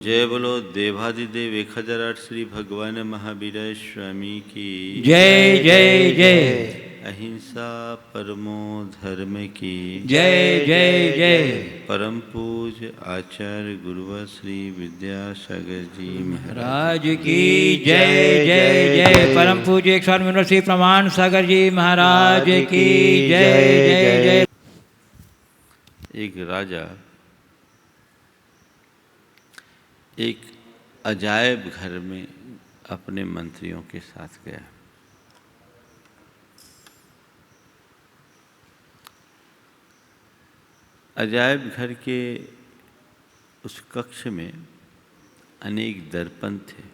जय बोलो देवाधिदेव 1008 श्री भगवान महावीर स्वामी की जय जय जय। अहिंसा परमो धर्म की जय जय जय। परम पूज्य आचार्य गुरुवर श्री विद्यासागर जी महाराज की जय जय जय। परम पूज्य 108 मिनट श्री प्रमाण सागर जी महाराज की जय जय जय। एक राजा एक अजायब घर में अपने मंत्रियों के साथ गया। अजायब घर के उस कक्ष में अनेक दर्पण थे।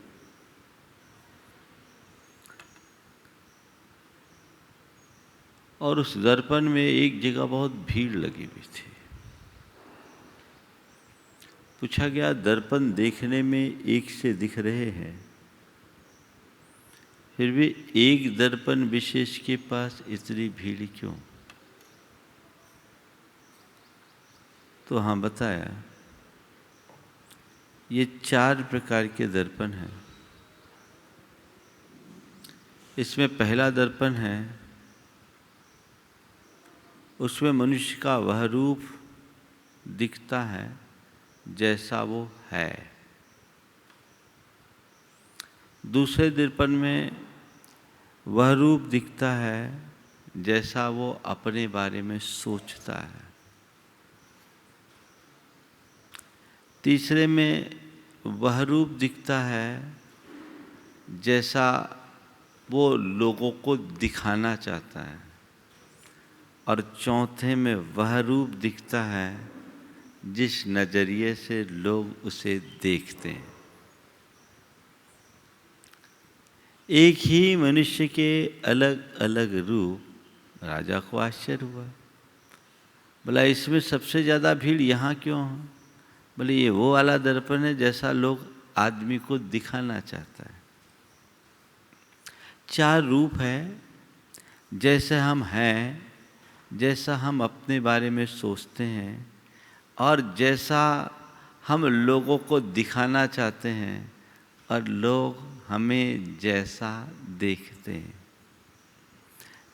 और उस दर्पण में एक जगह बहुत भीड़ लगी हुई थी। पूछा गया, दर्पण देखने में एक से दिख रहे हैं, फिर भी एक दर्पण विशेष के पास इतनी भीड़ क्यों? तो हाँ, बताया ये 4 प्रकार के दर्पण हैं। इसमें पहला दर्पण है, उसमें मनुष्य का वह रूप दिखता है जैसा वो है। दूसरे दर्पण में वह रूप दिखता है जैसा वो अपने बारे में सोचता है। तीसरे में वह रूप दिखता है जैसा वो लोगों को दिखाना चाहता है। और चौथे में वह रूप दिखता है जिस नज़रिए से लोग उसे देखते हैं। एक ही मनुष्य के अलग अलग रूप। राजा को आश्चर्य हुआ, बोला इसमें सबसे ज़्यादा भीड़ यहाँ क्यों है? बोले ये वो वाला दर्पण है जैसा लोग आदमी को दिखाना चाहता है। 4 रूप है, जैसे हम हैं, जैसा हम अपने बारे में सोचते हैं, और जैसा हम लोगों को दिखाना चाहते हैं, और लोग हमें जैसा देखते हैं।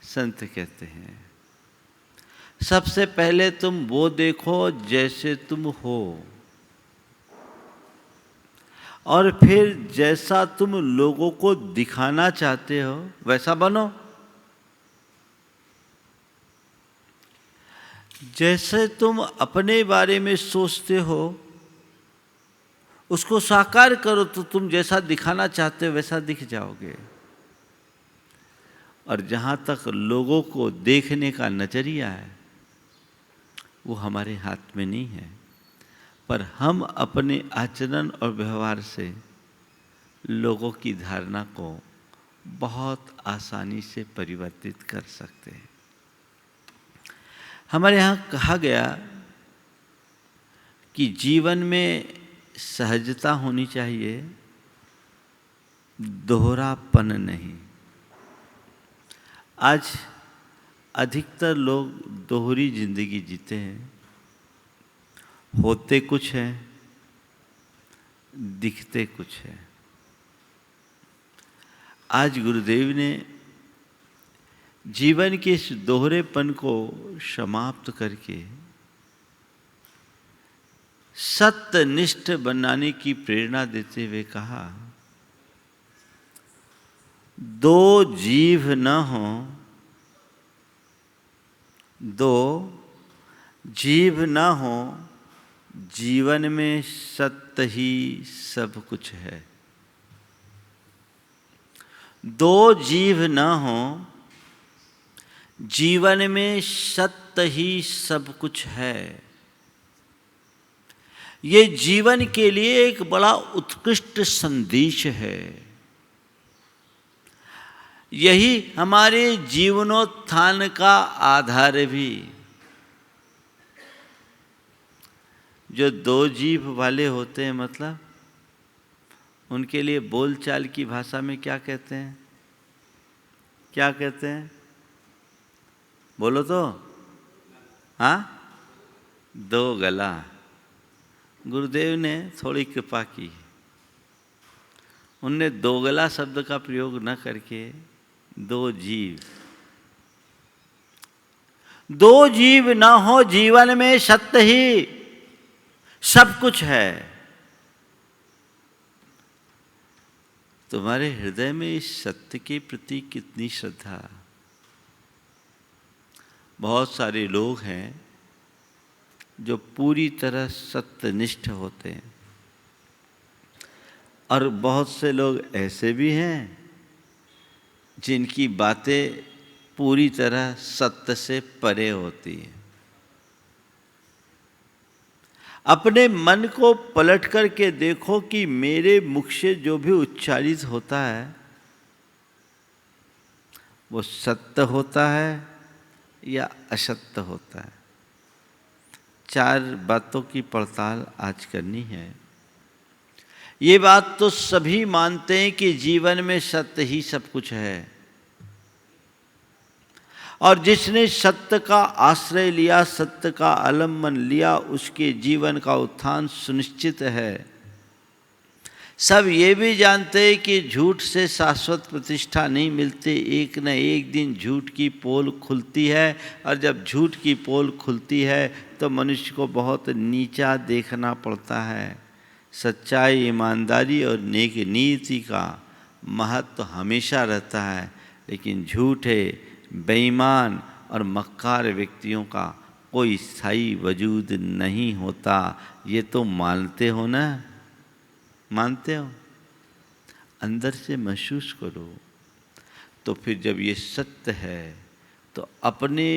संत कहते हैं, सबसे पहले तुम वो देखो जैसे तुम हो, और फिर जैसा तुम लोगों को दिखाना चाहते हो वैसा बनो। जैसे तुम अपने बारे में सोचते हो उसको साकार करो, तो तुम जैसा दिखाना चाहते हो वैसा दिख जाओगे। और जहाँ तक लोगों को देखने का नजरिया है, वो हमारे हाथ में नहीं है, पर हम अपने आचरण और व्यवहार से लोगों की धारणा को बहुत आसानी से परिवर्तित कर सकते हैं। हमारे यहाँ कहा गया कि जीवन में सहजता होनी चाहिए, दोहरापन नहीं। आज अधिकतर लोग दोहरी जिंदगी जीते हैं, होते कुछ हैं, दिखते कुछ है। आज गुरुदेव ने जीवन के इस दोहरेपन को समाप्त करके सत्यनिष्ठ बनाने की प्रेरणा देते हुए कहा, 2 जीव न हो, 2 जीव न हो, जीवन में सत्य ही सब कुछ है। 2 जीव न हो, जीवन में सत्य ही सब कुछ है। ये जीवन के लिए एक बड़ा उत्कृष्ट संदेश है। यही हमारे जीवनोत्थान का आधार भी। जो 2 जीभ वाले होते हैं, मतलब उनके लिए बोलचाल की भाषा में क्या कहते हैं? क्या कहते हैं? बोलो तो। हाँ, 2 गला। गुरुदेव ने थोड़ी कृपा की। उनने दोगला शब्द का प्रयोग न करके दो जीव न हो जीवन में, सत्य ही सब कुछ है। तुम्हारे हृदय में इस सत्य के प्रति कितनी श्रद्धा। बहुत सारे लोग हैं जो पूरी तरह सत्यनिष्ठ होते हैं, और बहुत से लोग ऐसे भी हैं जिनकी बातें पूरी तरह सत्य से परे होती हैं। अपने मन को पलट करके देखो कि मेरे मुख से जो भी उच्चारित होता है वो सत्य होता है या असत्य होता है। 4 बातों की पड़ताल आज करनी है। ये बात तो सभी मानते हैं कि जीवन में सत्य ही सब कुछ है, और जिसने सत्य का आश्रय लिया, सत्य का आलम्बन लिया, उसके जीवन का उत्थान सुनिश्चित है। सब ये भी जानते हैं कि झूठ से शाश्वत प्रतिष्ठा नहीं मिलती। एक न एक दिन झूठ की पोल खुलती है, और जब झूठ की पोल खुलती है तो मनुष्य को बहुत नीचा देखना पड़ता है। सच्चाई, ईमानदारी और नेक नीति का महत्व हमेशा रहता है, लेकिन झूठे, बेईमान और मक्कार व्यक्तियों का कोई स्थायी वजूद नहीं होता। ये तो मानते हो ना? मानते हो? अंदर से महसूस करो। तो फिर जब ये सत्य है तो अपने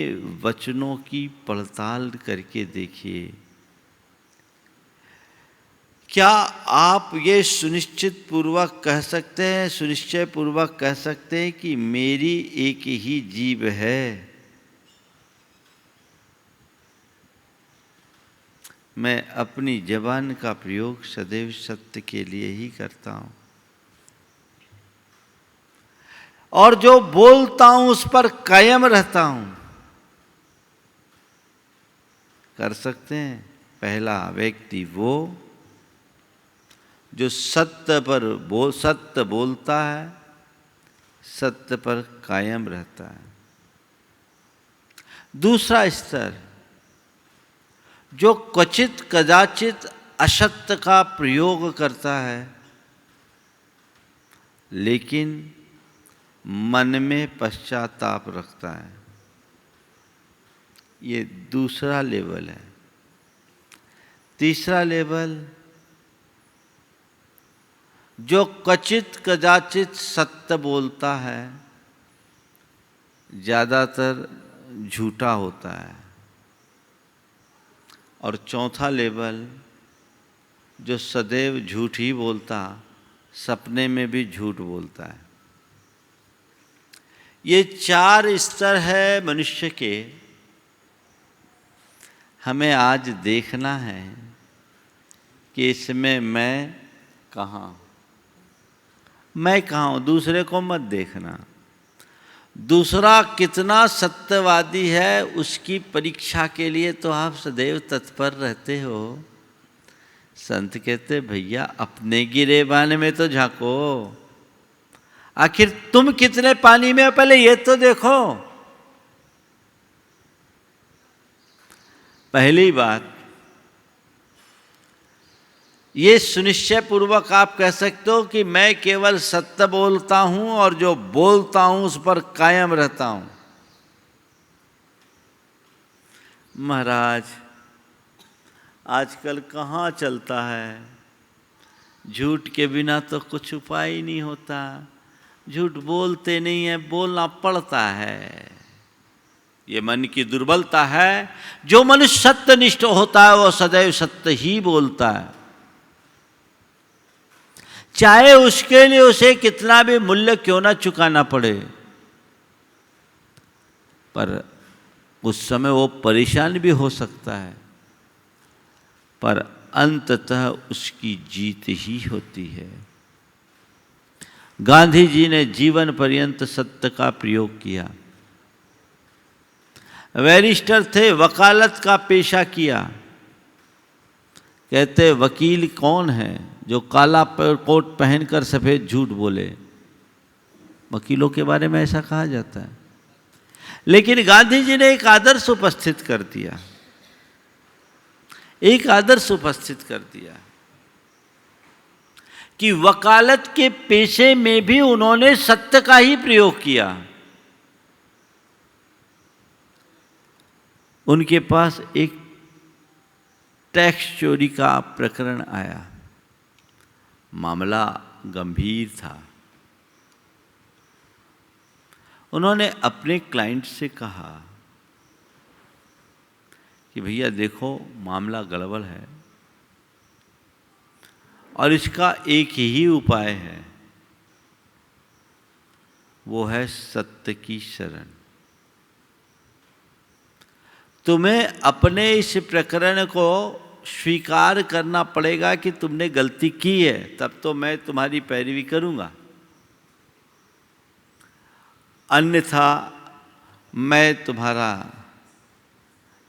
वचनों की पड़ताल करके देखिए, क्या आप ये सुनिश्चय पूर्वक कह सकते हैं कि मेरी एक ही जीव है? मैं अपनी जबान का प्रयोग सदैव सत्य के लिए ही करता हूं, और जो बोलता हूं उस पर कायम रहता हूं। कर सकते हैं? पहला व्यक्ति वो जो सत्य बोलता है, सत्य पर कायम रहता है। दूसरा स्तर, जो क्वचित कदाचित असत्य का प्रयोग करता है, लेकिन मन में पश्चाताप रखता है। ये दूसरा लेवल है। तीसरा लेवल, जो क्वचित कदाचित सत्य बोलता है, ज़्यादातर झूठा होता है। और चौथा लेवल, जो सदैव झूठ ही बोलता, सपने में भी झूठ बोलता है। ये 4 स्तर है मनुष्य के। हमें आज देखना है कि इसमें मैं कहाँ हूँ। दूसरे को मत देखना। दूसरा कितना सत्यवादी है उसकी परीक्षा के लिए तो आप सदैव तत्पर रहते हो। संत कहते भैया अपने गिरेबान में तो झांको, आखिर तुम कितने पानी में हो पहले ये तो देखो। पहली बात, ये सुनिश्चय पूर्वक आप कह सकते हो कि मैं केवल सत्य बोलता हूं, और जो बोलता हूं उस पर कायम रहता हूं। महाराज आजकल कहाँ चलता है, झूठ के बिना तो कुछ उपाय ही नहीं होता। झूठ बोलते नहीं है, बोलना पड़ता है। ये मन की दुर्बलता है। जो मनुष्य सत्यनिष्ठ होता है वो सदैव सत्य ही बोलता है, चाहे उसके लिए उसे कितना भी मूल्य क्यों ना चुकाना पड़े। पर उस समय वो परेशान भी हो सकता है, पर अंततः उसकी जीत ही होती है। गांधी जी ने जीवन पर्यंत सत्य का प्रयोग किया। बैरिस्टर थे, वकालत का पेशा किया, कहते वकील कौन है जो काला कोट पहनकर सफेद झूठ बोले? वकीलों के बारे में ऐसा कहा जाता है। लेकिन गांधी जी ने एक आदर्श उपस्थित कर दिया, एक आदर्श उपस्थित कर दिया कि वकालत के पेशे में भी उन्होंने सत्य का ही प्रयोग किया। उनके पास एक टैक्स चोरी का प्रकरण आया, मामला गंभीर था। उन्होंने अपने क्लाइंट से कहा कि भैया देखो मामला गड़बड़ है और इसका एक ही उपाय है, वो है सत्य की शरण। तुम्हें अपने इस प्रकरण को स्वीकार करना पड़ेगा कि तुमने गलती की है, तब तो मैं तुम्हारी पैरवी करूंगा, अन्यथा मैं तुम्हारा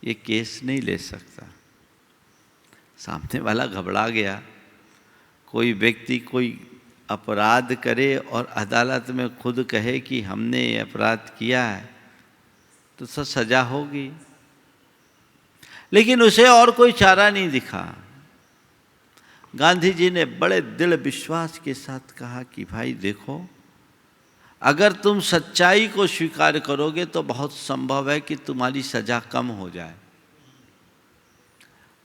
ये केस नहीं ले सकता। सामने वाला घबरा गया। कोई व्यक्ति कोई अपराध करे और अदालत में खुद कहे कि हमने ये अपराध किया है तो सजा होगी, लेकिन उसे और कोई चारा नहीं दिखा। गांधी जी ने बड़े दृढ़ विश्वास के साथ कहा कि भाई देखो, अगर तुम सच्चाई को स्वीकार करोगे तो बहुत संभव है कि तुम्हारी सजा कम हो जाए,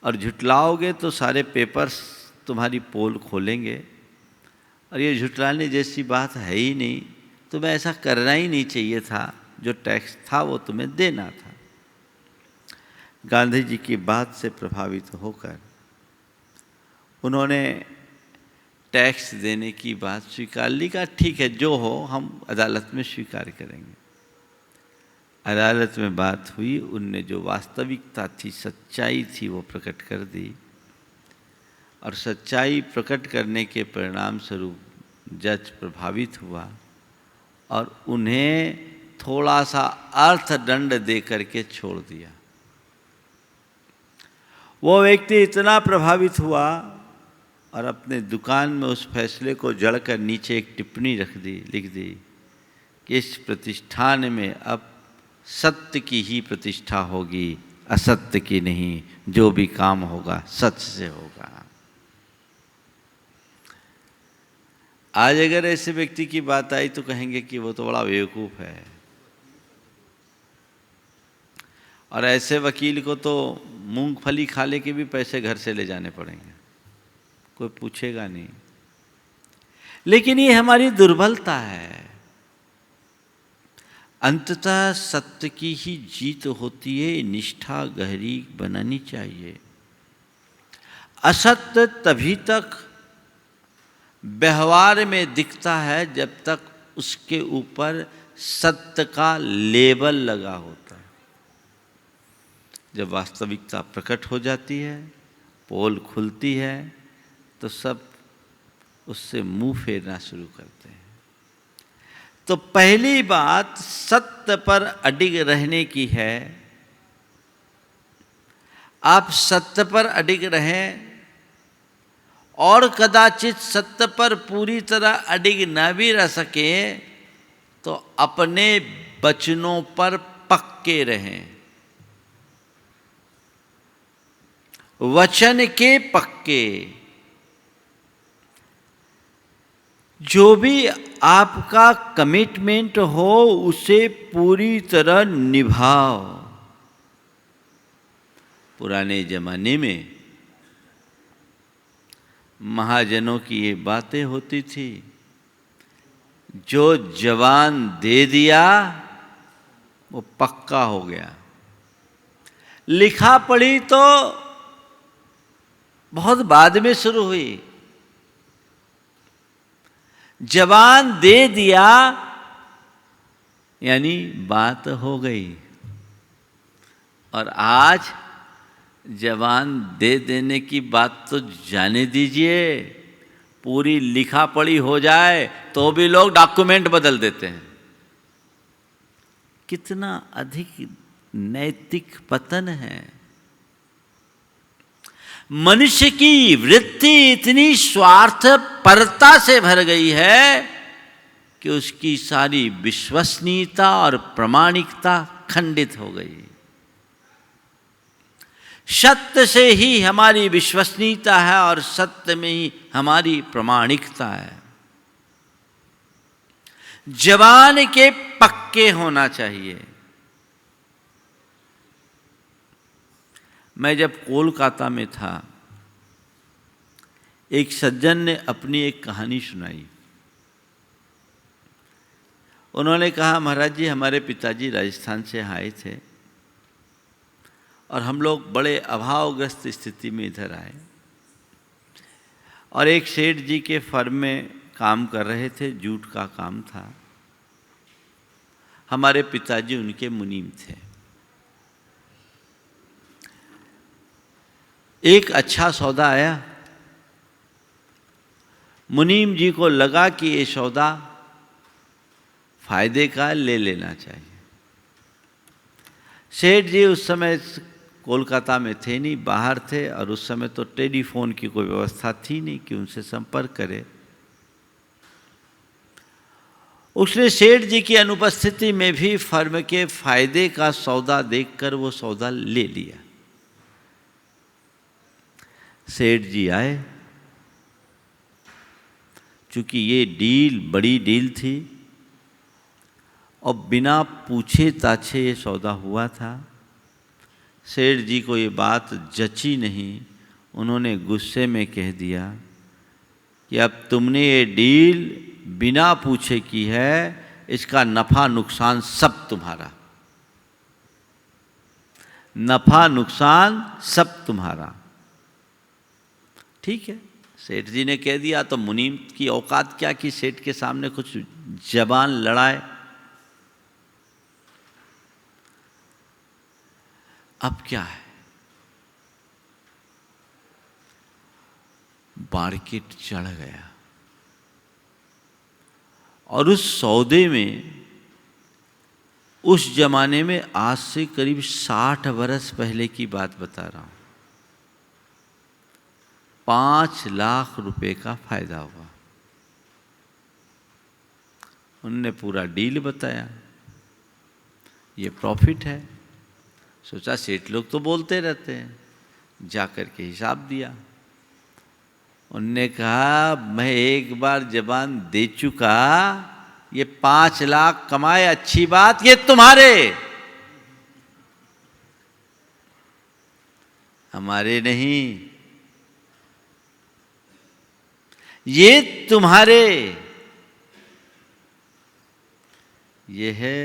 और झुटलाओगे तो सारे पेपर्स तुम्हारी पोल खोलेंगे, और ये झुटलाने जैसी बात है ही नहीं, तुम्हें ऐसा करना ही नहीं चाहिए था, जो टैक्स था वो तुम्हें देना था। गांधी जी की बात से प्रभावित होकर उन्होंने टैक्स देने की बात स्वीकार ली। का ठीक है, जो हो हम अदालत में स्वीकार करेंगे। अदालत में बात हुई, उनने जो वास्तविकता थी, सच्चाई थी, वो प्रकट कर दी, और सच्चाई प्रकट करने के परिणाम स्वरूप जज प्रभावित हुआ और उन्हें थोड़ा सा अर्थदंड दे करके छोड़ दिया। वो व्यक्ति इतना प्रभावित हुआ और अपने दुकान में उस फैसले को जड़कर नीचे एक टिप्पणी लिख दी कि इस प्रतिष्ठान में अब सत्य की ही प्रतिष्ठा होगी, असत्य की नहीं। जो भी काम होगा सच से होगा। आज अगर ऐसे व्यक्ति की बात आई तो कहेंगे कि वो तो बड़ा बेवकूफ है, और ऐसे वकील को तो मूंगफली खाने के भी पैसे घर से ले जाने पड़ेंगे, कोई पूछेगा नहीं। लेकिन ये हमारी दुर्बलता है। अंततः सत्य की ही जीत होती है, निष्ठा गहरी बनानी चाहिए। असत्य तभी तक व्यवहार में दिखता है जब तक उसके ऊपर सत्य का लेबल लगा होता है। जब वास्तविकता प्रकट हो जाती है, पोल खुलती है, तो सब उससे मुंह फेरना शुरू करते हैं। तो पहली बात सत्य पर अडिग रहने की है। आप सत्य पर अडिग रहें, और कदाचित सत्य पर पूरी तरह अडिग न भी रह सके तो अपने वचनों पर पक्के रहें, वचन के पक्के। जो भी आपका कमिटमेंट हो उसे पूरी तरह निभाओ। पुराने जमाने में महाजनों की ये बातें होती थी, जो जवान दे दिया वो पक्का हो गया। लिखा पढ़ी तो बहुत बाद में शुरू हुई। जवान दे दिया यानी बात हो गई। और आज जवान दे देने की बात तो जाने दीजिए, पूरी लिखा पढ़ी हो जाए तो भी लोग डॉक्यूमेंट बदल देते हैं। कितना अधिक नैतिक पतन है। मनुष्य की वृत्ति इतनी स्वार्थपरता से भर गई है कि उसकी सारी विश्वसनीयता और प्रामाणिकता खंडित हो गई। सत्य से ही हमारी विश्वसनीयता है और सत्य में ही हमारी प्रामाणिकता है। जबान के पक्के होना चाहिए। मैं जब कोलकाता में था, एक सज्जन ने अपनी एक कहानी सुनाई। उन्होंने कहा, महाराज जी, हमारे पिताजी राजस्थान से आए थे और हम लोग बड़े अभावग्रस्त स्थिति में इधर आए और एक सेठ जी के फर्म में काम कर रहे थे, जूट का काम था। हमारे पिताजी उनके मुनीम थे। एक अच्छा सौदा आया। मुनीम जी को लगा कि ये सौदा फायदे का ले लेना चाहिए। सेठ जी उस समय कोलकाता में थे नहीं, बाहर थे, और उस समय तो टेलीफोन की कोई व्यवस्था थी नहीं कि उनसे संपर्क करे। उसने सेठ जी की अनुपस्थिति में भी फर्म के फायदे का सौदा देखकर वो सौदा ले लिया। सेठ जी आए। चूंकि ये डील बड़ी डील थी और बिना पूछे ताछे ये सौदा हुआ था, सेठ जी को ये बात जची नहीं। उन्होंने गुस्से में कह दिया कि अब तुमने ये डील बिना पूछे की है, इसका नफा नुकसान सब तुम्हारा, नफा नुकसान सब तुम्हारा। ठीक है, सेठ जी ने कह दिया तो मुनीम की औकात क्या कि सेठ के सामने कुछ जबान लड़ाए। अब क्या है, मार्केट चढ़ गया और उस सौदे में, उस जमाने में, आज से करीब 60 वर्ष पहले की बात बता रहा हूं, 5 लाख रुपए का फायदा हुआ। उनने पूरा डील बताया, ये प्रॉफिट है। सोचा सेठ लोग तो बोलते रहते हैं, जाकर के हिसाब दिया। उनने कहा, मैं एक बार जबान दे चुका, ये 5 लाख कमाए अच्छी बात, ये तुम्हारे, हमारे नहीं, ये तुम्हारे। ये है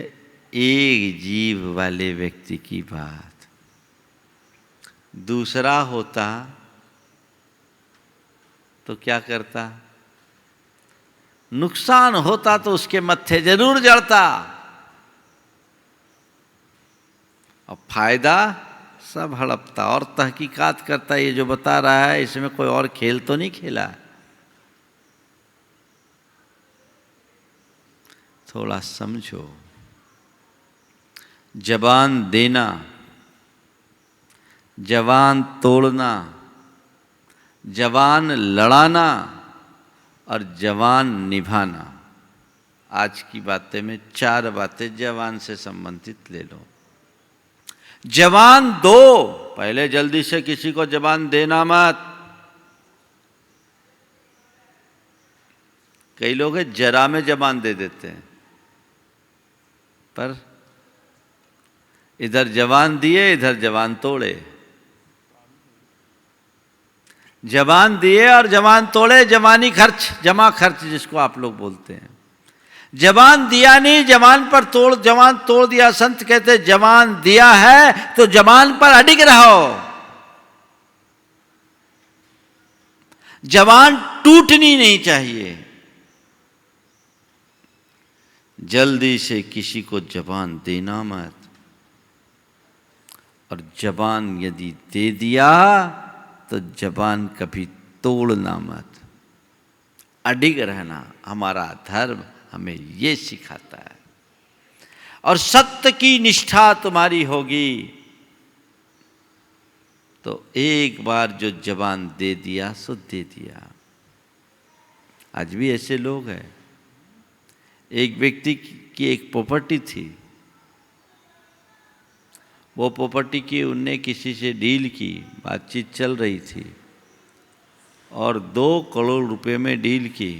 एक जीव वाले व्यक्ति की बात। दूसरा होता तो क्या करता, नुकसान होता तो उसके मत्थे जरूर जड़ता, और फायदा सब हड़पता और तहकीकात करता। ये जो बता रहा है, इसमें कोई और खेल तो नहीं खेला। थोड़ा समझो। जबान देना, जबान तोड़ना, जबान लड़ाना और जबान निभाना, आज की बातें में 4 बातें जबान से संबंधित ले लो। जबान दो, पहले जल्दी से किसी को जबान देना मत। कई लोग जरा में जबान दे देते हैं, पर इधर जबान दिए, इधर जबान तोड़े। जबान दिए और जबान तोड़े, जबानी खर्च, जमा खर्च जिसको आप लोग बोलते हैं। जबान दिया नहीं, जबान पर जबान तोड़ दिया। संत कहते जबान दिया है तो जबान पर अडिग रहो। जबान टूटनी नहीं चाहिए। जल्दी से किसी को जबान देना मत, और जबान यदि दे दिया तो जबान कभी तोड़ना मत। अडिग रहना हमारा धर्म हमें ये सिखाता है। और सत्य की निष्ठा तुम्हारी होगी तो एक बार जो जबान दे दिया सो दे दिया। आज भी ऐसे लोग हैं। एक व्यक्ति की एक प्रॉपर्टी थी, वो प्रॉपर्टी की उनने किसी से डील की, बातचीत चल रही थी और 2 करोड़ रुपए में डील की।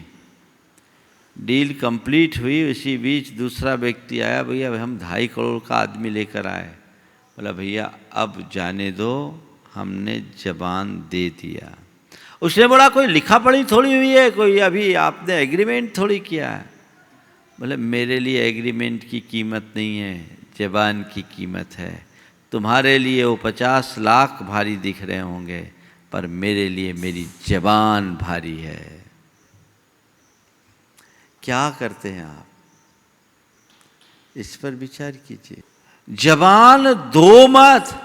डील कंप्लीट हुई, उसी बीच दूसरा व्यक्ति आया, भैया हम 2.5 करोड़ का आदमी लेकर आए। बोला भैया अब जाने दो, हमने जबान दे दिया। उसने बोला कोई लिखा पढ़ी थोड़ी हुई है, कोई अभी आपने एग्रीमेंट थोड़ी किया है। बोले मेरे लिए एग्रीमेंट की कीमत नहीं है, जबान की कीमत है। तुम्हारे लिए वो 50 लाख भारी दिख रहे होंगे, पर मेरे लिए मेरी जबान भारी है। क्या करते हैं आप, इस पर विचार कीजिए। जबान दो मत,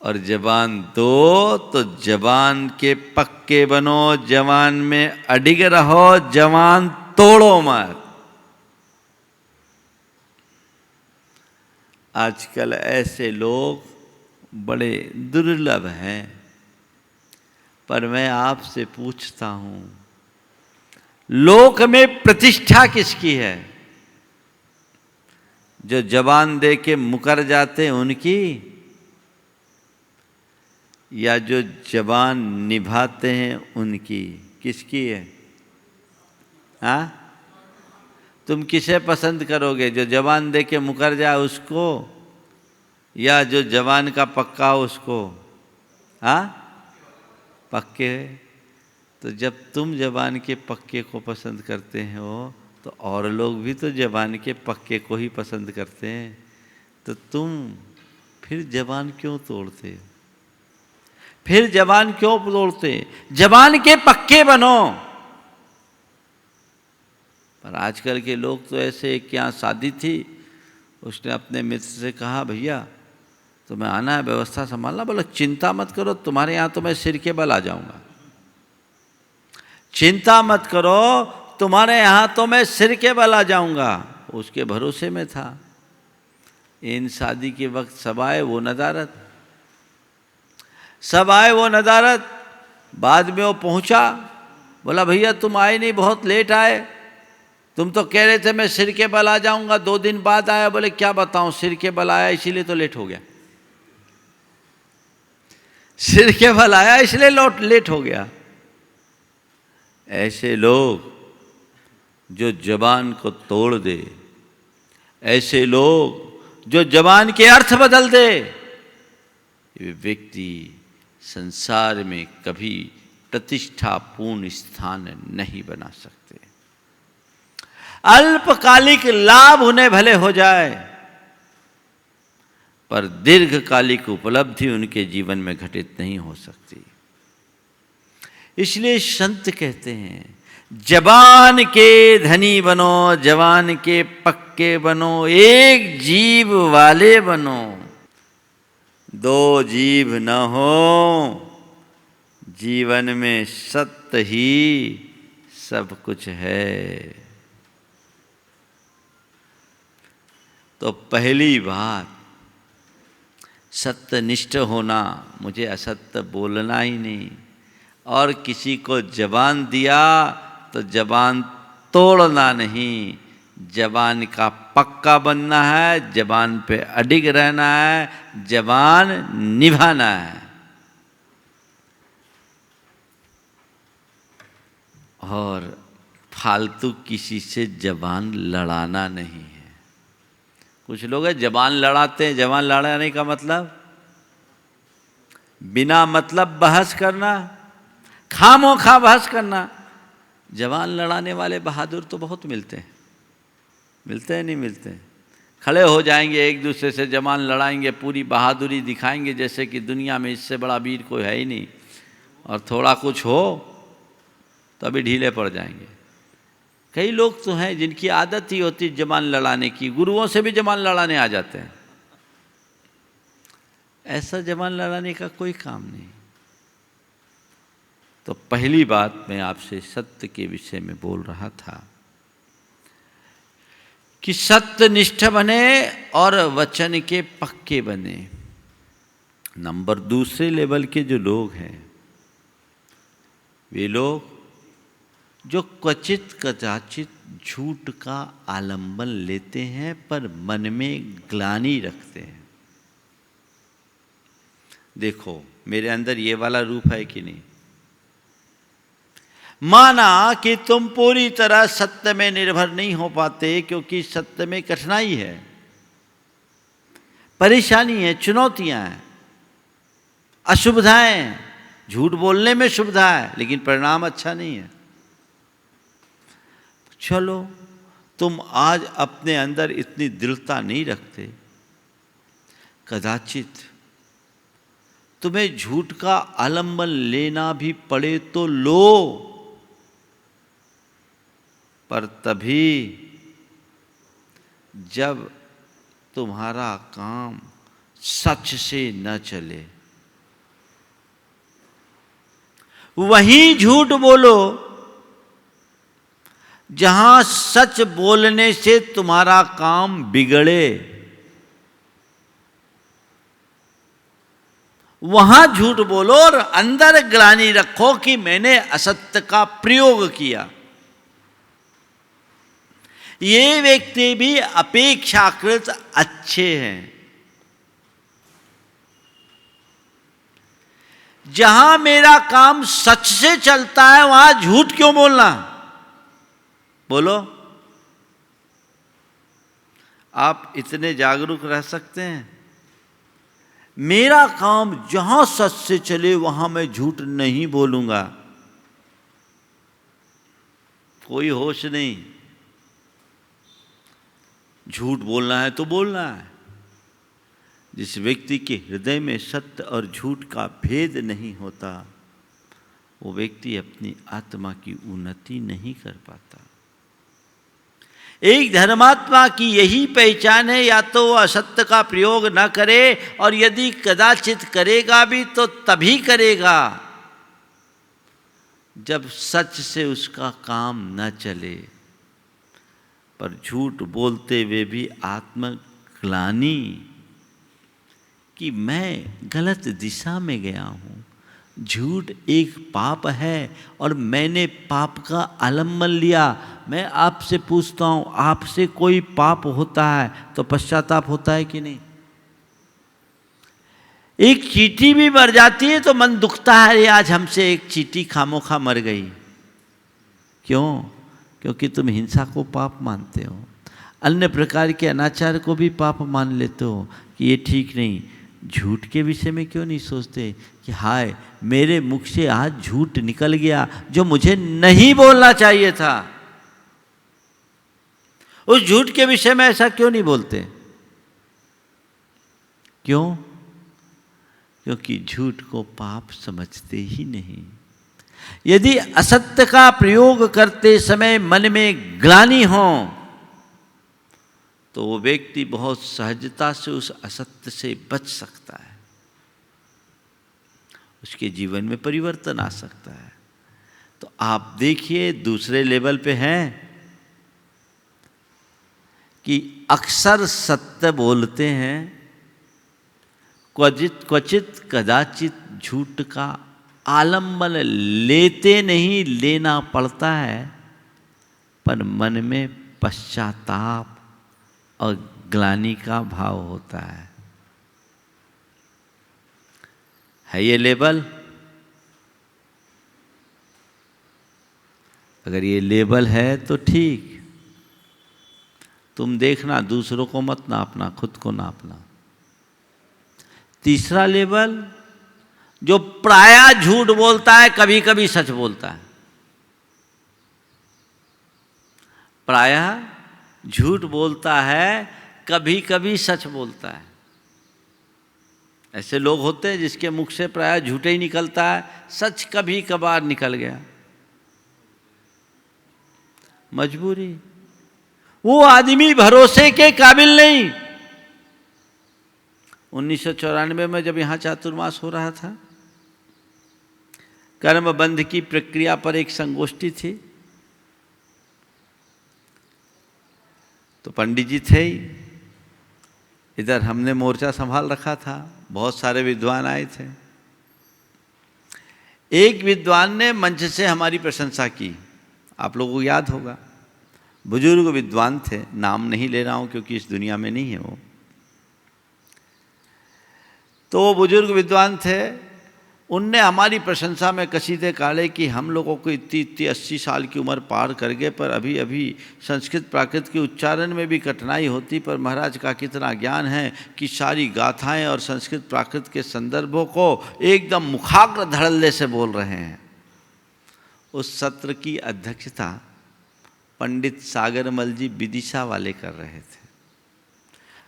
और जबान दो तो जबान के पक्के बनो, जबान में अडिग रहो, जबान तोड़ो मत। आजकल ऐसे लोग बड़े दुर्लभ हैं, पर मैं आपसे पूछता हूं, लोक में प्रतिष्ठा किसकी है? जो जबान दे के मुकर जाते हैं उनकी, या जो जबान निभाते हैं उनकी? किसकी है? हाँ, तुम किसे पसंद करोगे? जो जबान दे के मुकर जाए उसको, या जो जबान का पक्का हो उसको? हाँ, पक्के। तो जब तुम जबान के पक्के को पसंद करते हो तो और लोग भी तो जबान के पक्के को ही पसंद करते हैं। तो तुम फिर जबान क्यों तोड़ते? फिर जबान क्यों तोड़ते? जबान के पक्के बनो। पर आजकल के लोग तो ऐसे, एक यहाँ शादी थी, उसने अपने मित्र से कहा भैया तुम्हें आना है, व्यवस्था संभालना। बोला चिंता मत करो, तुम्हारे यहाँ तो मैं सिर के बल आ जाऊंगा। चिंता मत करो, तुम्हारे यहाँ तो मैं सिर के बल आ जाऊंगा। उसके भरोसे में था। इन शादी के वक्त सब आए वो नदारत, सब आए वो नदारत। बाद में वो पहुंचा, बोला भैया तुम आए नहीं, बहुत लेट आए। तुम तो कह रहे थे मैं सिर के बल आ जाऊंगा, 2 दिन बाद आया। बोले क्या बताऊं, सिर के बल आया इसीलिए तो लेट हो गया। सिर के बल आया इसलिए लेट हो गया। ऐसे लोग जो जबान को तोड़ दे, ऐसे लोग जो जबान के अर्थ बदल दे, ये व्यक्ति संसार में कभी प्रतिष्ठापूर्ण स्थान नहीं बना सकते। अल्पकालिक लाभ उन्हें भले हो जाए, पर दीर्घकालिक उपलब्धि उनके जीवन में घटित नहीं हो सकती। इसलिए संत कहते हैं जबान के धनी बनो, जबान के पक्के बनो, एक जीभ वाले बनो। 2 जीभ न हो, जीवन में सत्य ही सब कुछ है। तो पहली बात सत्यनिष्ठ होना, मुझे असत्य बोलना ही नहीं। और किसी को जबान दिया तो जबान तोड़ना नहीं, जबान का पक्का बनना है, जबान पे अडिग रहना है, जबान निभाना है। और फालतू किसी से जबान लड़ाना नहीं है। कुछ लोग हैं जबान लड़ाते हैं। जबान लड़ाने का मतलब बिना मतलब बहस करना, खामोखा बहस करना। जबान लड़ाने वाले बहादुर तो बहुत मिलते हैं। मिलते हैं नहीं मिलते हैं? खड़े हो जाएंगे, एक दूसरे से जबान लड़ाएंगे, पूरी बहादुरी दिखाएंगे जैसे कि दुनिया में इससे बड़ा वीर कोई है ही नहीं। और थोड़ा कुछ हो तो अभी ढीले पड़ जाएंगे। कई लोग तो हैं जिनकी आदत ही होती है जबान लड़ाने की, गुरुओं से भी जबान लड़ाने आ जाते हैं। ऐसा जबान लड़ाने का कोई काम नहीं। तो पहली बात मैं आपसे सत्य के विषय में बोल रहा था कि सत्यनिष्ठ बने और वचन के पक्के बने। नंबर दूसरे लेवल के जो लोग हैं, वे लोग जो क्वचित कदाचित झूठ का आलंबन लेते हैं पर मन में ग्लानि रखते हैं। देखो मेरे अंदर ये वाला रूप है कि नहीं। माना कि तुम पूरी तरह सत्य में निर्भर नहीं हो पाते, क्योंकि सत्य में कठिनाई है, परेशानी है, चुनौतियां हैं, अशुभताएं हैं। झूठ बोलने में शुभता है लेकिन परिणाम अच्छा नहीं है। चलो तुम आज अपने अंदर इतनी दृढ़ता नहीं रखते, कदाचित तुम्हें झूठ का आलंबन लेना भी पड़े तो लो, पर तभी जब तुम्हारा काम सच से न चले, वहीं झूठ बोलो जहां सच बोलने से तुम्हारा काम बिगड़े। वहां झूठ बोलो और अंदर ग्लानि रखो कि मैंने असत्य का प्रयोग किया। ये व्यक्ति भी अपेक्षाकृत अच्छे हैं। जहां मेरा काम सच से चलता है वहां झूठ क्यों बोलना? बोलो, आप इतने जागरूक रह सकते हैं। मेरा काम जहां सच से चले वहां मैं झूठ नहीं बोलूंगा। कोई होश नहीं। झूठ बोलना है तो बोलना है। जिस व्यक्ति के हृदय में सत्य और झूठ का भेद नहीं होता, वो व्यक्ति अपनी आत्मा की उन्नति नहीं कर पाता। एक धर्मात्मा की यही पहचान है, या तो वह असत्य का प्रयोग न करे, और यदि कदाचित करेगा भी तो तभी करेगा जब सच से उसका काम न चले। पर झूठ बोलते हुए भी आत्मग्लानि कि मैं गलत दिशा में गया हूँ, झूठ एक पाप है और मैंने पाप का आलंबन लिया। मैं आपसे पूछता हूँ, आपसे कोई पाप होता है तो पश्चाताप होता है कि नहीं? एक चींटी भी मर जाती है तो मन दुखता है, अरे आज हमसे एक चींटी खामोखा मर गई। क्यों? क्योंकि तुम हिंसा को पाप मानते हो, अन्य प्रकार के अनाचार को भी पाप मान लेते हो कि ये ठीक नहीं। झूठ के विषय में क्यों नहीं सोचते कि हाय मेरे मुख से आज झूठ निकल गया जो मुझे नहीं बोलना चाहिए था। उस झूठ के विषय में ऐसा क्यों नहीं बोलते? क्यों? क्योंकि झूठ को पाप समझते ही नहीं। यदि असत्य का प्रयोग करते समय मन में ग्लानि हो तो वो व्यक्ति बहुत सहजता से उस असत्य से बच सकता है, उसके जीवन में परिवर्तन आ सकता है। तो आप देखिए दूसरे लेवल पे हैं कि अक्सर सत्य बोलते हैं, क्वचित कदाचित झूठ का आलंबन लेते नहीं, लेना पड़ता है, पर मन में पश्चाताप और ग्लानि का भाव होता है ये लेवल? अगर ये लेवल है तो ठीक, तुम देखना, दूसरों को मत नापना, खुद को नापना। तीसरा लेवल, जो प्रायः झूठ बोलता है कभी कभी सच बोलता है। प्रायः झूठ बोलता है कभी कभी सच बोलता है। ऐसे लोग होते हैं जिसके मुख से प्रायः झूठ ही निकलता है, सच कभी कभार निकल गया। मजबूरी, वो आदमी भरोसे के काबिल नहीं। 1994 में जब यहाँ चातुर्मास हो रहा था, कर्म बंध की प्रक्रिया पर एक संगोष्ठी थी, तो पंडित जी थे ही, इधर हमने मोर्चा संभाल रखा था, बहुत सारे विद्वान आए थे। एक विद्वान ने मंच से हमारी प्रशंसा की, आप लोगों को याद होगा, बुजुर्ग विद्वान थे, नाम नहीं ले रहा हूं क्योंकि इस दुनिया में नहीं है वो। तो वो बुजुर्ग विद्वान थे, उनने हमारी प्रशंसा में कसीदे काढ़े कि हम लोगों को इतनी 80 साल की उम्र पार कर गए, पर अभी अभी संस्कृत प्राकृत के उच्चारण में भी कठिनाई होती, पर महाराज का कितना ज्ञान है कि सारी गाथाएं और संस्कृत प्राकृत के संदर्भों को एकदम मुखाग्र धड़ल्ले से बोल रहे हैं। उस सत्र की अध्यक्षता पंडित सागरमल जी विदिशा वाले कर रहे थे।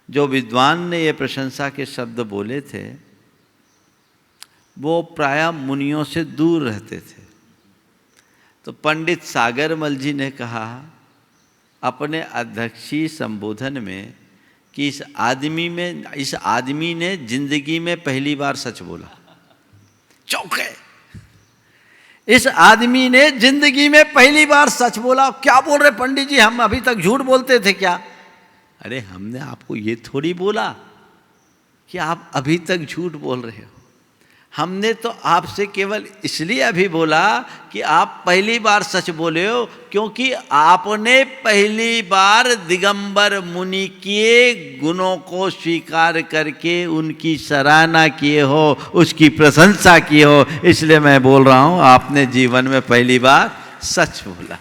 जो विद्वान ने ये प्रशंसा के शब्द बोले थे वो प्रायः मुनियों से दूर रहते थे। तो पंडित सागरमल जी ने कहा अपने अध्यक्षीय संबोधन में कि इस आदमी ने जिंदगी में पहली बार सच बोला। चौंके, इस आदमी ने जिंदगी में पहली बार सच बोला। क्या बोल रहे पंडित जी, हम अभी तक झूठ बोलते थे क्या? अरे हमने आपको ये थोड़ी बोला कि आप अभी तक झूठ बोल रहे हो, हमने तो आपसे केवल इसलिए अभी बोला कि आप पहली बार सच बोले हो, क्योंकि आपने पहली बार दिगंबर मुनि के गुणों को स्वीकार करके उनकी सराहना किए हो, उसकी प्रशंसा की हो, इसलिए मैं बोल रहा हूँ आपने जीवन में पहली बार सच बोला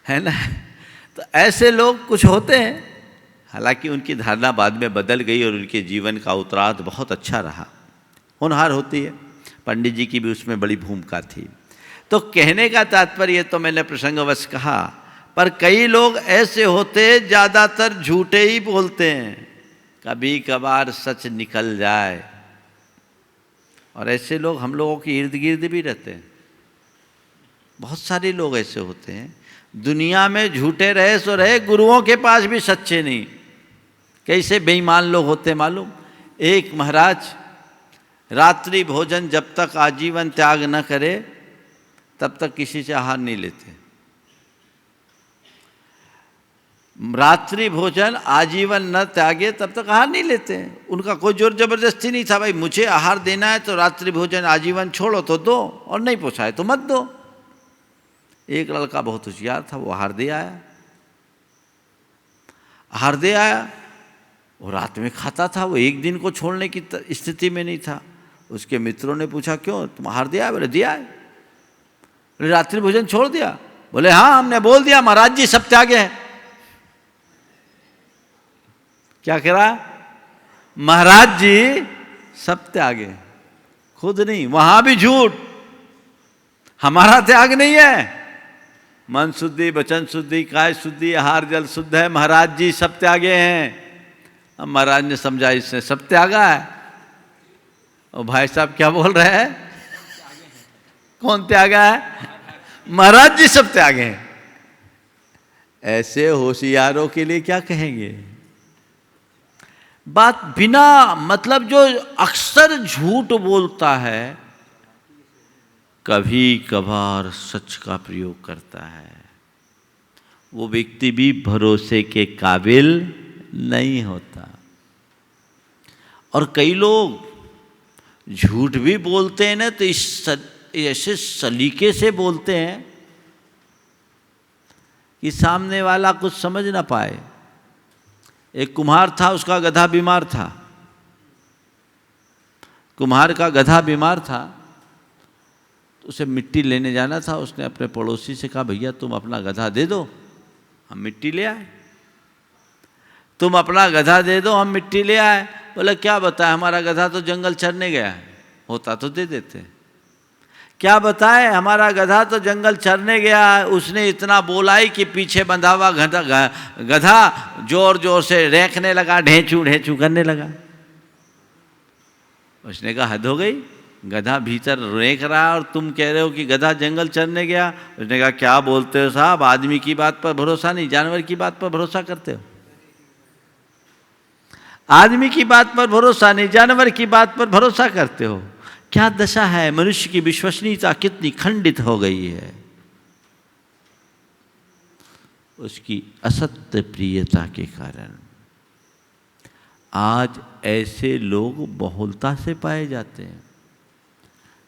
है ना। तो ऐसे लोग कुछ होते हैं, हालांकि उनकी धारणा बाद में बदल गई और उनके जीवन का उत्तरार्ध बहुत अच्छा रहा, होनहार होती है। पंडित जी की भी उसमें बड़ी भूमिका थी। तो कहने का तात्पर्य तो मैंने प्रसंगवश कहा, पर कई लोग ऐसे होते ज़्यादातर झूठे ही बोलते हैं, कभी कभार सच निकल जाए, और ऐसे लोग हम लोगों के इर्द गिर्द भी रहते हैं। बहुत सारे लोग ऐसे होते हैं, दुनिया में झूठे रहे सो रहे, गुरुओं के पास भी सच्चे नहीं। कैसे बेईमान लोग होते मालूम? एक महाराज रात्रि भोजन जब तक आजीवन त्याग न करे तब तक किसी से आहार नहीं लेते। रात्रि भोजन आजीवन न त्यागे तब तक आहार नहीं लेते। उनका कोई जोर जबरदस्ती नहीं था, भाई मुझे आहार देना है तो रात्रि भोजन आजीवन छोड़ो तो दो, और नहीं पोसाए तो मत दो। एक लड़का बहुत होशियार था, वो आहार दे आया, आहार दे आया, वो रात में खाता था, वो एक दिन को छोड़ने की स्थिति में नहीं था। उसके मित्रों ने पूछा क्यों तुम आहार दिया? बोले दिया है। बोले रात्रि भोजन छोड़ दिया? बोले हाँ हमने बोल दिया, महाराज जी सब त्यागे हैं। क्या कह रहा? महाराज जी सब त्यागे, खुद नहीं, वहां भी झूठ, हमारा त्याग नहीं है। मन शुद्धि, वचन शुद्धि, काय शुद्धि, आहार जल शुद्ध है, महाराज जी सब त्यागे हैं। अब महाराज ने समझा इसने सब त्यागा है। और भाई साहब क्या बोल रहे हैं? कौन त्यागा है? महाराज जी सब त्यागे हैं। ऐसे होशियारों के लिए क्या कहेंगे? बात बिना मतलब, जो अक्सर झूठ बोलता है कभी कभार सच का प्रयोग करता है, वो व्यक्ति भी भरोसे के काबिल नहीं होता। और कई लोग झूठ भी बोलते हैं ना, तो ऐसे सलीके से बोलते हैं कि सामने वाला कुछ समझ ना पाए। एक कुम्हार था, उसका गधा बीमार था। कुम्हार का गधा बीमार था, तो उसे मिट्टी लेने जाना था। उसने अपने पड़ोसी से कहा भैया तुम अपना गधा दे दो, हम मिट्टी ले आए। तुम अपना गधा दे दो, हम मिट्टी ले आए। बोले क्या बताए, हमारा गधा तो जंगल चरने गया है, होता तो दे देते। क्या बताए, हमारा गधा तो जंगल चरने गया है। उसने इतना बोला ही कि पीछे बंधा हुआ गधा जोर जोर से रेंकने लगा, ढेंचू ढेंचू करने लगा। उसने कहा हद हो गई, गधा भीतर रेंक रहा और तुम कह रहे हो कि गधा जंगल चरने गया। उसने कहा क्या बोलते हो साहब, आदमी की बात पर भरोसा नहीं, जानवर की बात पर भरोसा करते हो। आदमी की बात पर भरोसा नहीं, जानवर की बात पर भरोसा करते हो। क्या दशा है, मनुष्य की विश्वसनीयता कितनी खंडित हो गई है उसकी असत्य प्रियता के कारण। आज ऐसे लोग बहुलता से पाए जाते हैं,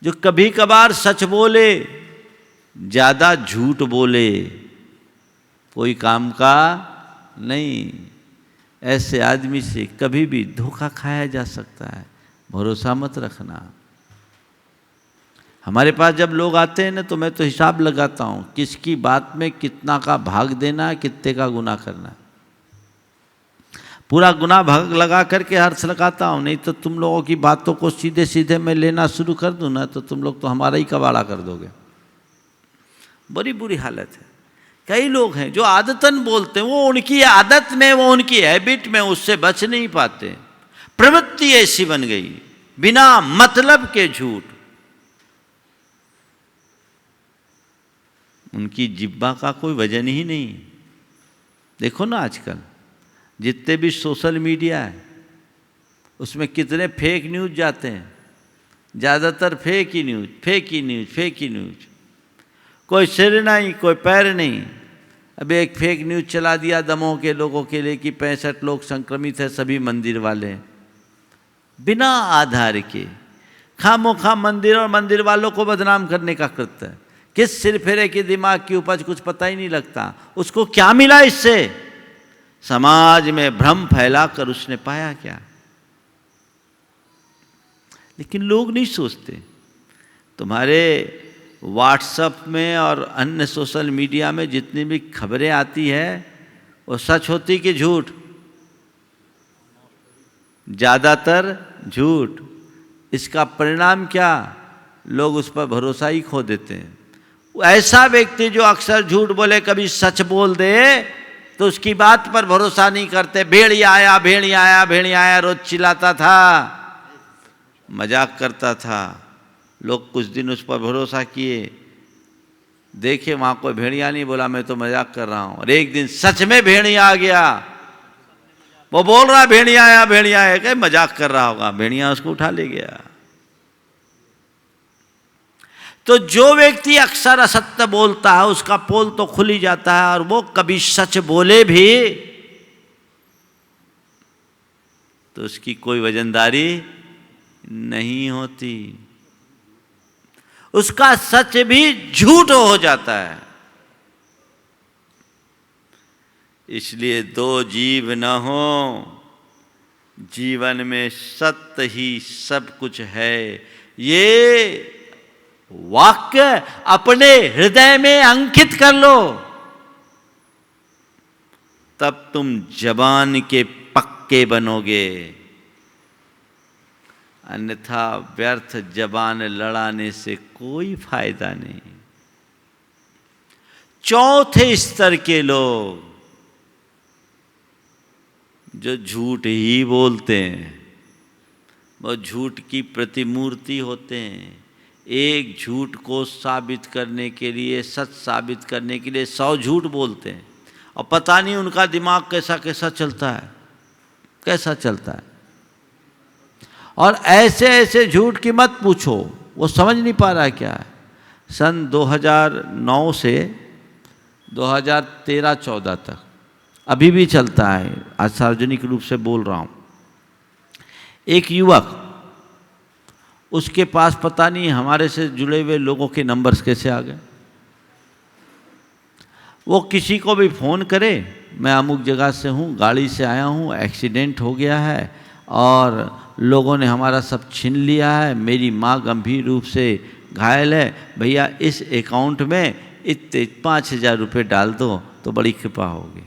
जो कभी कभार सच बोले, ज़्यादा झूठ बोले, कोई काम का नहीं। ऐसे आदमी से कभी भी धोखा खाया जा सकता है, भरोसा मत रखना। हमारे पास जब लोग आते हैं ना, तो मैं तो हिसाब लगाता हूँ किसकी बात में कितना का भाग देना है, कितने का गुनाह करना है। पूरा गुनाह भाग लगा करके हर्ष लगाता हूँ, नहीं तो तुम लोगों की बातों को सीधे सीधे मैं लेना शुरू कर दूँ ना, तो तुम लोग तो हमारा ही कबाड़ा कर दोगे। बड़ी बुरी हालत है। कई लोग हैं जो आदतन बोलते हैं, वो उनकी आदत में, वो उनकी हैबिट में, उससे बच नहीं पाते। प्रवृत्ति ऐसी बन गई, बिना मतलब के झूठ। उनकी जिब्बा का कोई वजन ही नहीं। देखो ना आजकल जितने भी सोशल मीडिया है, उसमें कितने फेक न्यूज़ जाते हैं। ज़्यादातर फेक ही न्यूज़, फेक ही न्यूज़, फेक ही न्यूज़। कोई सिर नहीं, कोई पैर नहीं। अब एक फेक न्यूज़ चला दिया दमोह के लोगों के लिए कि 65 लोग संक्रमित हैं, सभी मंदिर वाले हैं। बिना आधार के खामोखा मंदिर और मंदिर वालों को बदनाम करने का कृत्य है। किस सिर फेरे की दिमाग की उपज कुछ पता ही नहीं लगता। उसको क्या मिला इससे? समाज में भ्रम फैलाकर उसने पाया क्या? लेकिन लोग नहीं सोचते। तुम्हारे व्हाट्सएप में और अन्य सोशल मीडिया में जितनी भी खबरें आती है, वो सच होती कि झूठ? ज़्यादातर झूठ। इसका परिणाम क्या? लोग उस पर भरोसा ही खो देते हैं। ऐसा व्यक्ति जो अक्सर झूठ बोले, कभी सच बोल दे, तो उसकी बात पर भरोसा नहीं करते। भेड़िया आया, भेड़िया आया, भेड़िया आया रोज चिल्लाता था, मजाक करता था। लोग कुछ दिन उस पर भरोसा किए, देखे वहाँ कोई भेड़िया नहीं, बोला मैं तो मजाक कर रहा हूँ। और एक दिन सच में भेड़िया आ गया। वो बोल रहा भेड़िया आया, भेड़िया आया, क्या मजाक कर रहा होगा, भेड़िया उसको उठा ले गया। तो जो व्यक्ति अक्सर असत्य बोलता है, उसका पोल तो खुल ही जाता है, और वो कभी सच बोले भी तो उसकी कोई वजनदारी नहीं होती। उसका सच भी झूठ हो जाता है। इसलिए दो जीव न हो, जीवन में सत्य ही सब कुछ है। ये वाक्य अपने हृदय में अंकित कर लो, तब तुम जबान के पक्के बनोगे। अन्यथा व्यर्थ जबान लड़ाने से कोई फायदा नहीं। चौथे स्तर के लोग जो झूठ ही बोलते हैं, वो झूठ की प्रतिमूर्ति होते हैं। एक झूठ को साबित करने के लिए, सच साबित करने के लिए 100 झूठ बोलते हैं, और पता नहीं उनका दिमाग कैसा कैसा चलता है, कैसा चलता है। और ऐसे ऐसे झूठ की मत पूछो, वो समझ नहीं पा रहा क्या है। सन 2009 से 2013-14 तक अभी भी चलता है, आज सार्वजनिक रूप से बोल रहा हूँ। एक युवक, उसके पास पता नहीं हमारे से जुड़े हुए लोगों के नंबर्स कैसे आ गए। वो किसी को भी फ़ोन करे, मैं अमुक जगह से हूँ, गाड़ी से आया हूँ, एक्सीडेंट हो गया है और लोगों ने हमारा सब छीन लिया है, मेरी माँ गंभीर रूप से घायल है, भैया इस अकाउंट में इतने 5,000 रुपये डाल दो तो बड़ी कृपा होगी।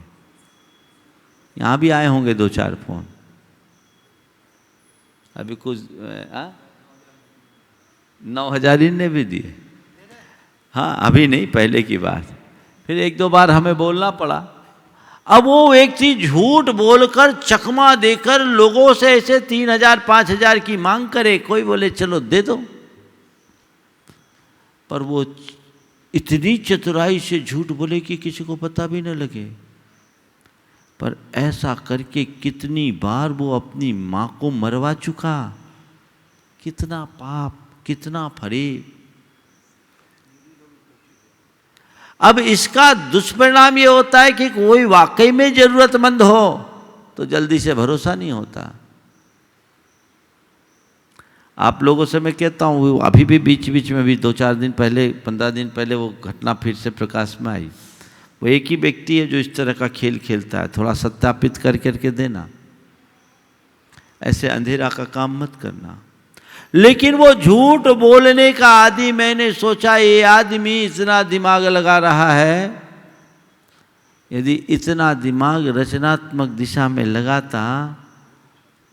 यहाँ भी आए होंगे 2-4 फ़ोन, अभी कुछ 9,000 इनने भी दिए। हाँ, अभी नहीं, पहले की बात। फिर 1-2 बार हमें बोलना पड़ा। अब वो व्यक्ति झूठ बोलकर, चकमा देकर लोगों से ऐसे 3,000-5,000 की मांग करे, कोई बोले चलो दे दो, पर वो इतनी चतुराई से झूठ बोले कि किसी को पता भी न लगे। पर ऐसा करके कितनी बार वो अपनी माँ को मरवा चुका। कितना पाप, कितना फरेब। अब इसका दुष्परिणाम ये होता है कि कोई वाकई में जरूरतमंद हो तो जल्दी से भरोसा नहीं होता। आप लोगों से मैं कहता हूँ, अभी भी बीच बीच में भी 2-4 दिन पहले, 15 दिन पहले वो घटना फिर से प्रकाश में आई। वो एक ही व्यक्ति है जो इस तरह का खेल खेलता है। थोड़ा सत्यापित करके देना, ऐसे अंधेरा का काम मत करना। लेकिन वो झूठ बोलने का आदि, मैंने सोचा ये आदमी इतना दिमाग लगा रहा है, यदि इतना दिमाग रचनात्मक दिशा में लगाता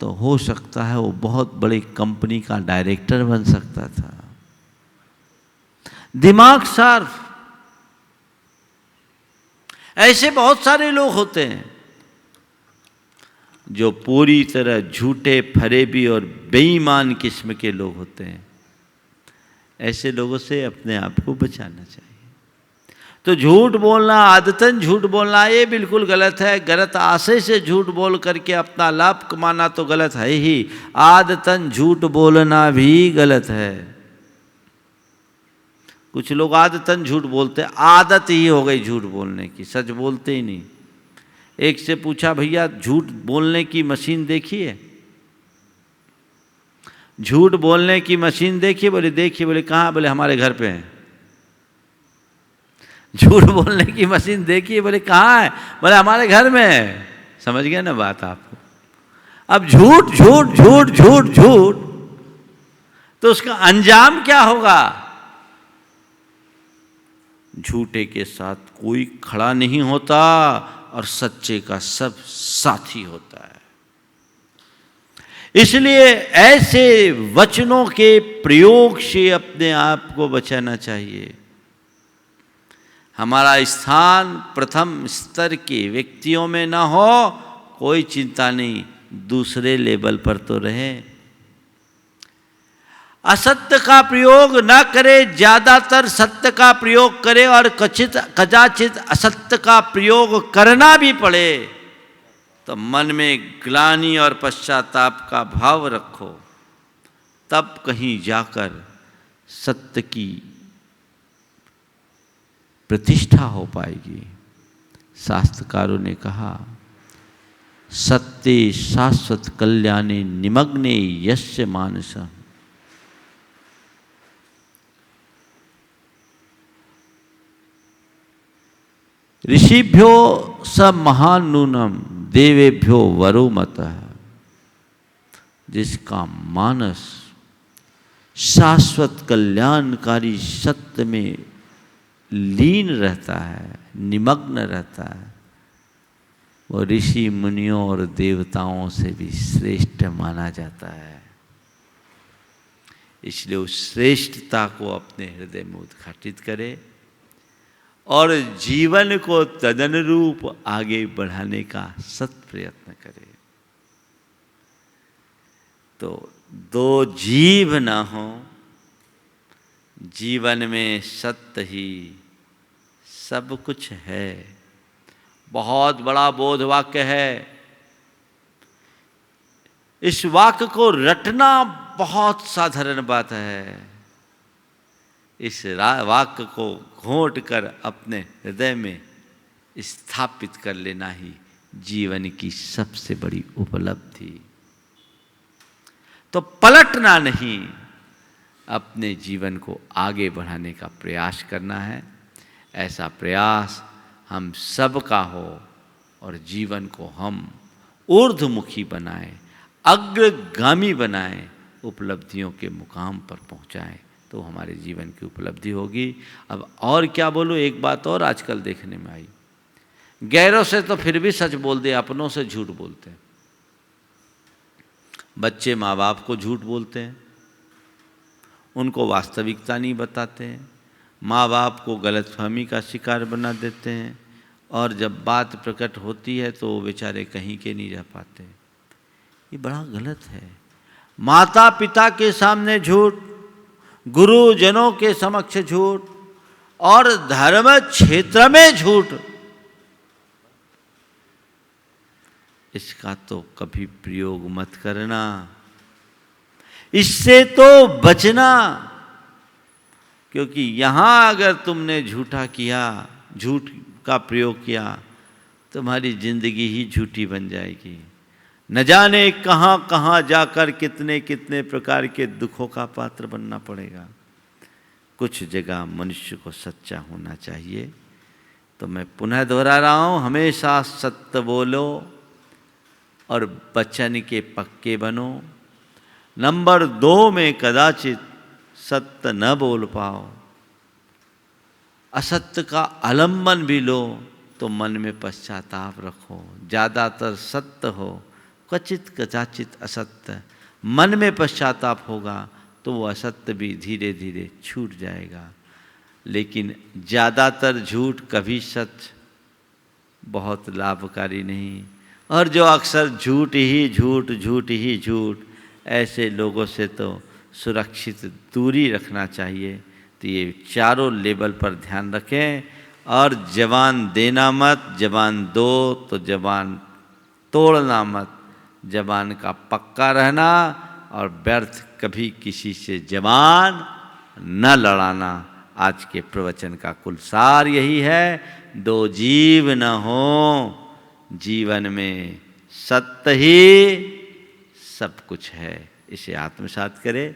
तो हो सकता है वो बहुत बड़ी कंपनी का डायरेक्टर बन सकता था। दिमाग शार्प। ऐसे बहुत सारे लोग होते हैं जो पूरी तरह झूठे, फरेबी और बेईमान किस्म के लोग होते हैं। ऐसे लोगों से अपने आप को बचाना चाहिए। तो झूठ बोलना, आदतन झूठ बोलना, ये बिल्कुल गलत है। गलत आशय से झूठ बोल करके अपना लाभ कमाना तो गलत है ही, आदतन झूठ बोलना भी गलत है। कुछ लोग आदतन झूठ बोलते हैं, आदत ही हो गई झूठ बोलने की, सच बोलते ही नहीं। एक से पूछा, भैया झूठ बोलने की मशीन देखी है? झूठ बोलने की मशीन देखी? बोले देखिए। बोले कहाँ? बोले हमारे घर पे है। झूठ बोलने की मशीन देखी? बोले कहाँ है? बोले हमारे घर में है। समझ गए ना बात आपको? अब झूठ झूठ झूठ झूठ झूठ, तो उसका अंजाम क्या होगा? झूठे के साथ कोई खड़ा नहीं होता और सच्चे का सब साथी होता है। इसलिए ऐसे वचनों के प्रयोग से अपने आप को बचाना चाहिए। हमारा स्थान प्रथम स्तर के व्यक्तियों में ना हो, कोई चिंता नहीं, दूसरे लेवल पर तो रहे। असत्य का प्रयोग न करे, ज्यादातर सत्य का प्रयोग करे, और कदाचित असत्य का प्रयोग करना भी पड़े तो मन में ग्लानि और पश्चाताप का भाव रखो, तब कहीं जाकर सत्य की प्रतिष्ठा हो पाएगी। शास्त्रकारों ने कहा, सत्ये शाश्वत कल्याणे निमग्ने यस्य मानसम्। ऋषिभ्यो स महान नूनम देवेभ्यो वरो मतः। जिसका मानस शाश्वत कल्याणकारी सत्य में लीन रहता है, निमग्न रहता है, वो ऋषि मुनियों और देवताओं से भी श्रेष्ठ माना जाता है। इसलिए उस श्रेष्ठता को अपने हृदय में उद्घाटित करे और जीवन को तदनुरूप आगे बढ़ाने का सत प्रयत्न करे। तो दो जीव ना हो, जीवन में सत्य ही सब कुछ है। बहुत बड़ा बोध वाक्य है। इस वाक्य को रटना बहुत साधारण बात है। इस वाक्य को घोंट कर अपने हृदय में स्थापित कर लेना ही जीवन की सबसे बड़ी उपलब्धि। तो पलटना नहीं, अपने जीवन को आगे बढ़ाने का प्रयास करना है। ऐसा प्रयास हम सब का हो और जीवन को हम ऊर्ध्वमुखी बनाएं, अग्रगामी बनाएं, उपलब्धियों के मुकाम पर पहुंचाएं, तो हमारे जीवन की उपलब्धि होगी। अब और क्या बोलूं, एक बात और आजकल देखने में आई, गैरों से तो फिर भी सच बोल दे, अपनों से झूठ बोलते हैं। बच्चे माँ बाप को झूठ बोलते हैं, उनको वास्तविकता नहीं बताते हैं, माँ बाप को गलतफहमी का शिकार बना देते हैं, और जब बात प्रकट होती है तो वो बेचारे कहीं के नहीं रह पाते। ये बड़ा गलत है। माता पिता के सामने झूठ, गुरुजनों के समक्ष झूठ, और धर्म क्षेत्र में झूठ, इसका तो कभी प्रयोग मत करना। इससे तो बचना, क्योंकि यहां अगर तुमने झूठा किया, झूठ का प्रयोग किया, तुम्हारी जिंदगी ही झूठी बन जाएगी। न जाने कहाँ कहाँ जाकर कितने कितने प्रकार के दुखों का पात्र बनना पड़ेगा। कुछ जगह मनुष्य को सच्चा होना चाहिए। तो मैं पुनः दोहरा रहा हूँ, हमेशा सत्य बोलो और वचन के पक्के बनो। नंबर 2 में कदाचित सत्य न बोल पाओ, असत्य का आलम्बन भी लो तो मन में पश्चाताप रखो। ज़्यादातर सत्य हो, क्वचित कदाचित असत्य। मन में पश्चाताप होगा तो वो असत्य भी धीरे धीरे छूट जाएगा। लेकिन ज़्यादातर झूठ कभी सच बहुत लाभकारी नहीं। और जो अक्सर झूठ ही झूठ, झूठ ही झूठ, ऐसे लोगों से तो सुरक्षित दूरी रखना चाहिए। तो ये चारों लेवल पर ध्यान रखें। और जबान देना मत, जबान दो तो जबान तोड़ना मत। जबान का पक्का रहना और व्यर्थ कभी किसी से जबान न लड़ाना। आज के प्रवचन का कुल सार यही है। 2 जीव न हो जीवन में, सत्य ही सब कुछ है। इसे आत्मसात करें।